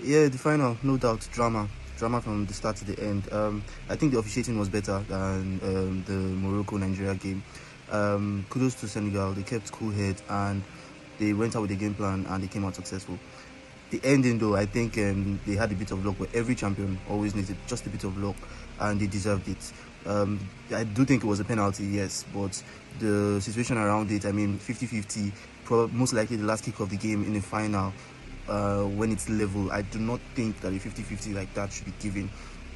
Yeah, the final, no doubt, drama from the start to the end. I think the officiating was better than the Morocco-Nigeria game. Kudos to Senegal, they kept cool head and they went out with a game plan and they came out successful. The ending, though, I think they had a bit of luck, but every champion always needed just a bit of luck, and they deserved it. I do think it was a penalty, yes, but the situation around it, I mean, 50-50, most likely the last kick of the game in the final, when it's level, I do not think that a 50-50 like that should be given,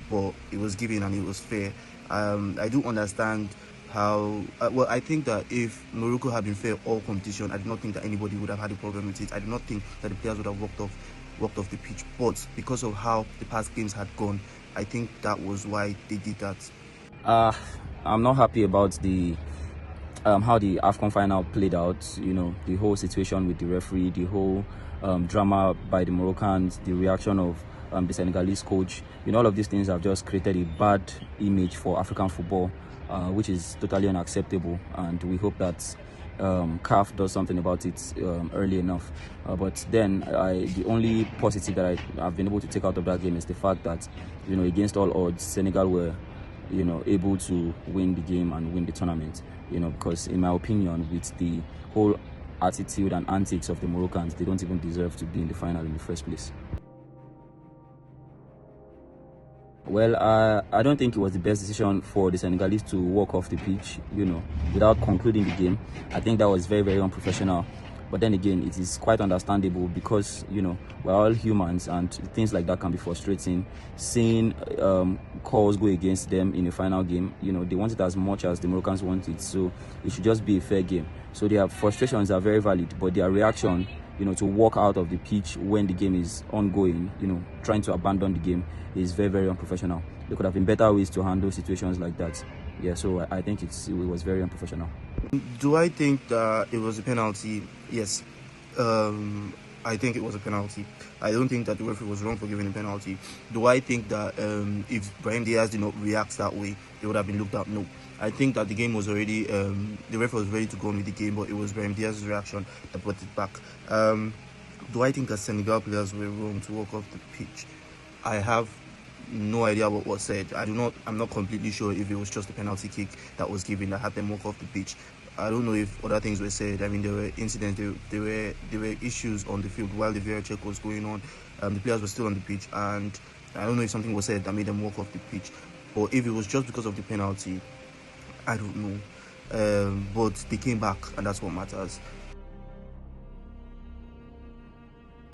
but it was given and it was fair. I do understand how well, I think that if Morocco had been fair all competition, I do not think that anybody would have had a problem with it. I do not think that the players would have walked off the pitch, but because of how the past games had gone, I think that was why they did that. I'm not happy about the how the AFCON final played out. You know, the whole situation with the referee, the whole drama by the Moroccans, the reaction of the Senegalese coach. You know, all of these things have just created a bad image for African football, which is totally unacceptable. And we hope that CAF does something about it early enough. But then the only positive that I've been able to take out of that game is the fact that, you know, against all odds, Senegal were, you know, able to win the game and win the tournament, you know, because in my opinion, with the whole attitude and antics of the Moroccans, they don't even deserve to be in the final in the first place. Well, I don't think it was the best decision for the Senegalese to walk off the pitch, you know, without concluding the game. I think that was very, very unprofessional. But then again, it is quite understandable because, you know, we're all humans and things like that can be frustrating. Seeing calls go against them in a final game, you know, they want it as much as the Moroccans want it. So it should just be a fair game. So their frustrations are very valid, but their reaction, you know, to walk out of the pitch when the game is ongoing, you know, trying to abandon the game is very, very unprofessional. There could have been better ways to handle situations like that. Yeah, so I think it was very unprofessional. Do I think that it was a penalty? Yes. I think it was a penalty. I don't think that the referee was wrong for giving a penalty. Do I think that if Brahim Diaz did not react that way, it would have been looked at? No. I think that the game was already, the referee was ready to go on with the game, but it was Brahim Diaz's reaction that brought it back. Do I think that Senegal players were wrong to walk off the pitch? I have no idea what was said. I'm not completely sure if it was just a penalty kick that was given that had them walk off the pitch. I don't know if other things were said. I mean, there were incidents, there were issues on the field while the VR check was going on. The players were still on the pitch, and I don't know if something was said that made them walk off the pitch, or if it was just because of the penalty. I don't know. But they came back, and that's what matters.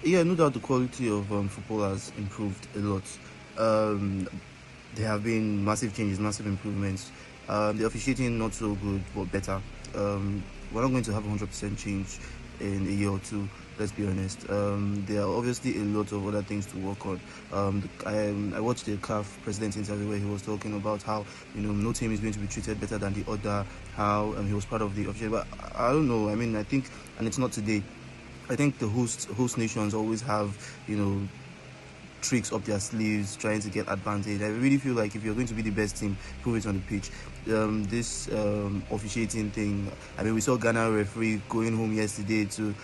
Yeah, no doubt the quality of football has improved a lot. There have been massive changes, massive improvements. The officiating not so good, but better. We're not going to have 100% change in a year or two, let's be honest. There are obviously a lot of other things to work on. I watched the CAF president interview where he was talking about how, you know, no team is going to be treated better than the other, how he was part of the official. But I don't know. I mean, I think, and it's not today, I think the host nations always have, you know, tricks up their sleeves trying to get advantage. I really feel like if you're going to be the best team, prove it on the pitch. This officiating thing, I mean, we saw Ghana referee going home yesterday to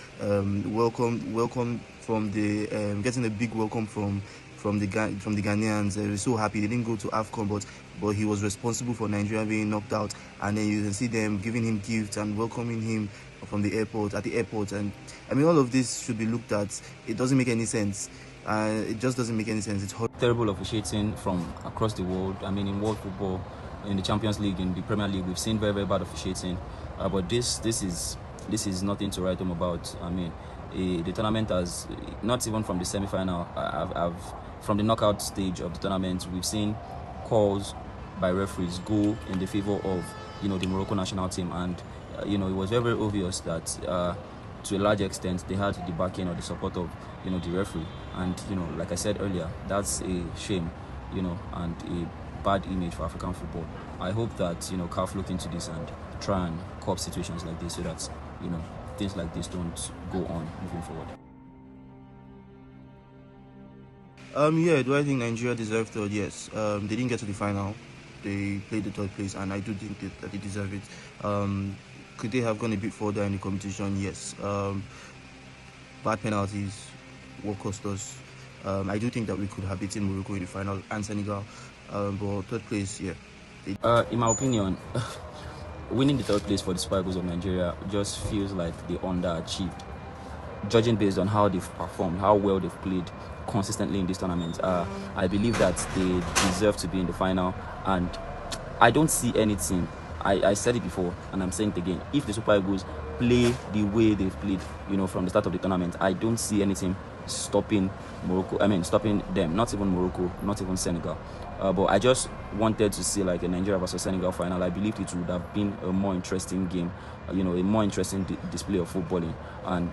welcome from the getting a big welcome from the Ghanaians. They were so happy. They didn't go to AFCON, but he was responsible for Nigeria being knocked out, and then you can see them giving him gifts and welcoming him from the airport, and I mean, all of this should be looked at. It doesn't make any sense. It just doesn't make any sense. It's terrible officiating from across the world. I mean, in world football, in the Champions League, in the Premier League, we've seen very, very bad officiating. But this is nothing to write home about. I mean, the tournament has, not even from the semi-final, from the knockout stage of the tournament, we've seen calls by referees go in the favor of, you know, the Morocco national team, and you know, it was very, very obvious that to a large extent they had the backing or the support of, you know, the referee. And you know, like I said earlier, that's a shame, you know, and a bad image for African football. I hope that, you know, CAF look into this and try and curb situations like this so that, you know, things like this don't go on moving forward. Yeah, do I think Nigeria deserved third? Yes. They didn't get to the final. They played the third place, and I do think that they deserve it. Could they have gone a bit further in the competition? Yes. Bad penalties will cost us. I do think that we could have beaten Morocco in the final and Senegal, but third place, yeah. In my opinion, winning the third place for the Super Eagles of Nigeria just feels like they underachieved. Judging based on how they've performed, how well they've played consistently in this tournament, I believe that they deserve to be in the final, and I don't see anything. I said it before and I'm saying it again. If the Super Eagles play the way they've played, from the start of the tournament, I don't see anything stopping Morocco. I mean, stopping them. Not even Morocco, not even Senegal. But I just wanted to see like a Nigeria versus Senegal final. I believed it would have been a more interesting game, a more interesting display of footballing. And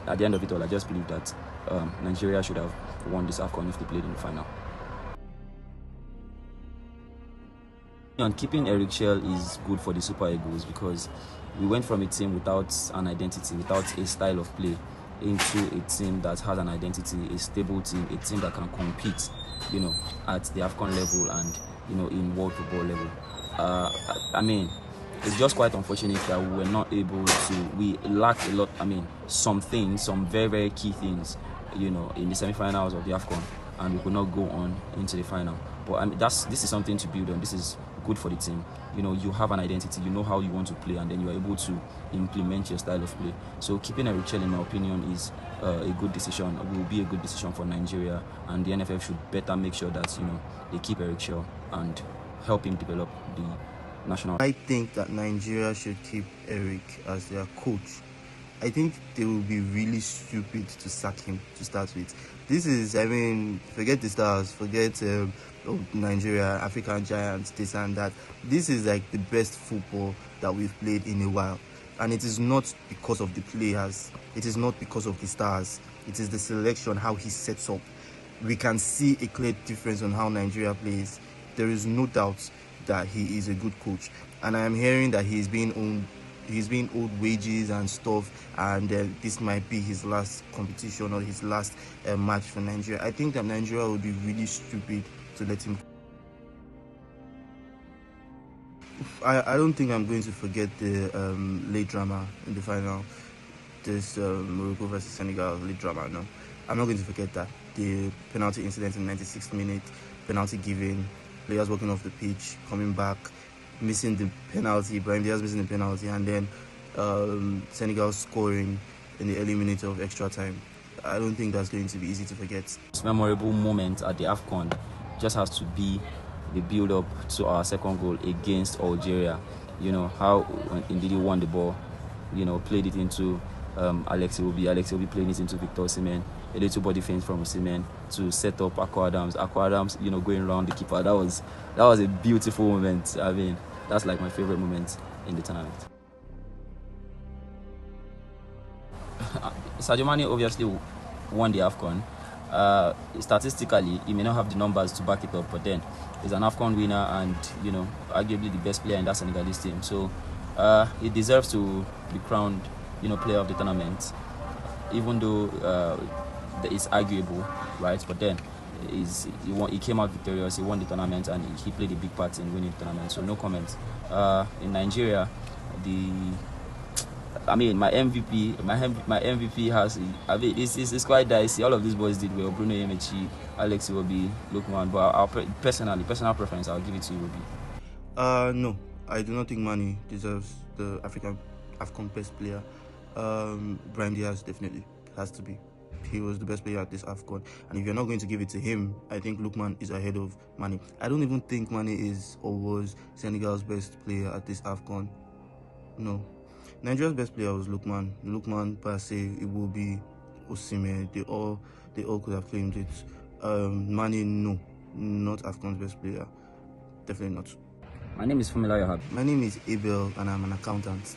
at the end of it all, I just believe that Nigeria should have won this AFCON if they played in the final. And keeping Eric Shell is good for the Super Eagles because we went from a team without an identity, without a style of play, into a team that has an identity, a stable team, a team that can compete, at the AFCON level and, in world football level. I mean, it's just quite unfortunate that we were not able to, we lacked a lot, some very, very key things, in the semi-finals of the AFCON, and we could not go on into the final. But this is something to build on. This is good for the team. You have an identity, you know how you want to play, and then you are able to implement your style of play. So keeping Eric Chell, in my opinion, is a good decision. Will be a good decision for Nigeria, and the NFF should better make sure that they keep Eric Chell and help him develop the national. I think that Nigeria should keep Eric as their coach. I think they will be really stupid to sack him to start with. This is, forget the stars, forget Nigeria, African giants, this and that. This is like the best football that we've played in a while. And it is not because of the players, it is not because of the stars, it is the selection, how he sets up. We can see a clear difference on how Nigeria plays. There is no doubt that he is a good coach. And I am hearing that he's being owed wages and stuff, and this might be his last competition or his last match for Nigeria. I think that Nigeria would be really stupid to let him. I don't think I'm going to forget the late drama in the final. This Morocco versus Senegal late drama. No, I'm not going to forget that. The penalty incident in 96th minute, penalty given, players walking off the pitch, coming back, missing the penalty, Brahim Diaz missing the penalty, and then Senegal scoring in the early minutes of extra time. I don't think that's going to be easy to forget. This memorable moment at the AFCON just has to be the build-up to our second goal against Algeria. How when Ndidi won the ball, played it into Alex Iwobi playing it into Victor Osimhen, a little body feint from Osimhen to set up Akko Adams, going around the keeper. That was a beautiful moment. That's like my favorite moment in the tournament. Sadio Mane obviously won the AFCON. Statistically, he may not have the numbers to back it up, but then he's an AFCON winner and arguably the best player in that Senegalese team. So he deserves to be crowned player of the tournament, even though it's arguable, right? But then he came out victorious. He won the tournament and he played a big part in winning the tournament. So no comments. In Nigeria, my MVP has. It's quite dicey. All of these boys did well. Bruno Yemechi, Alex Iwobi, Lukman. But personal preference, I'll give it to Iwobi. No, I do not think Mane deserves the AFCON best player. Brahim Diaz definitely has to be. He was the best player at this AFCON, and if you're not going to give it to him, I think Lukman is ahead of Mane. I don't even think Mane is or was Senegal's best player at this AFCON. No. Nigeria's best player was Lukman, Passe, Iwobi, Osimhen. They all could have claimed it. Mane, no, not AFCON's best player. Definitely not. My name is Fumila Yohab. My name is Abel, and I'm an accountant.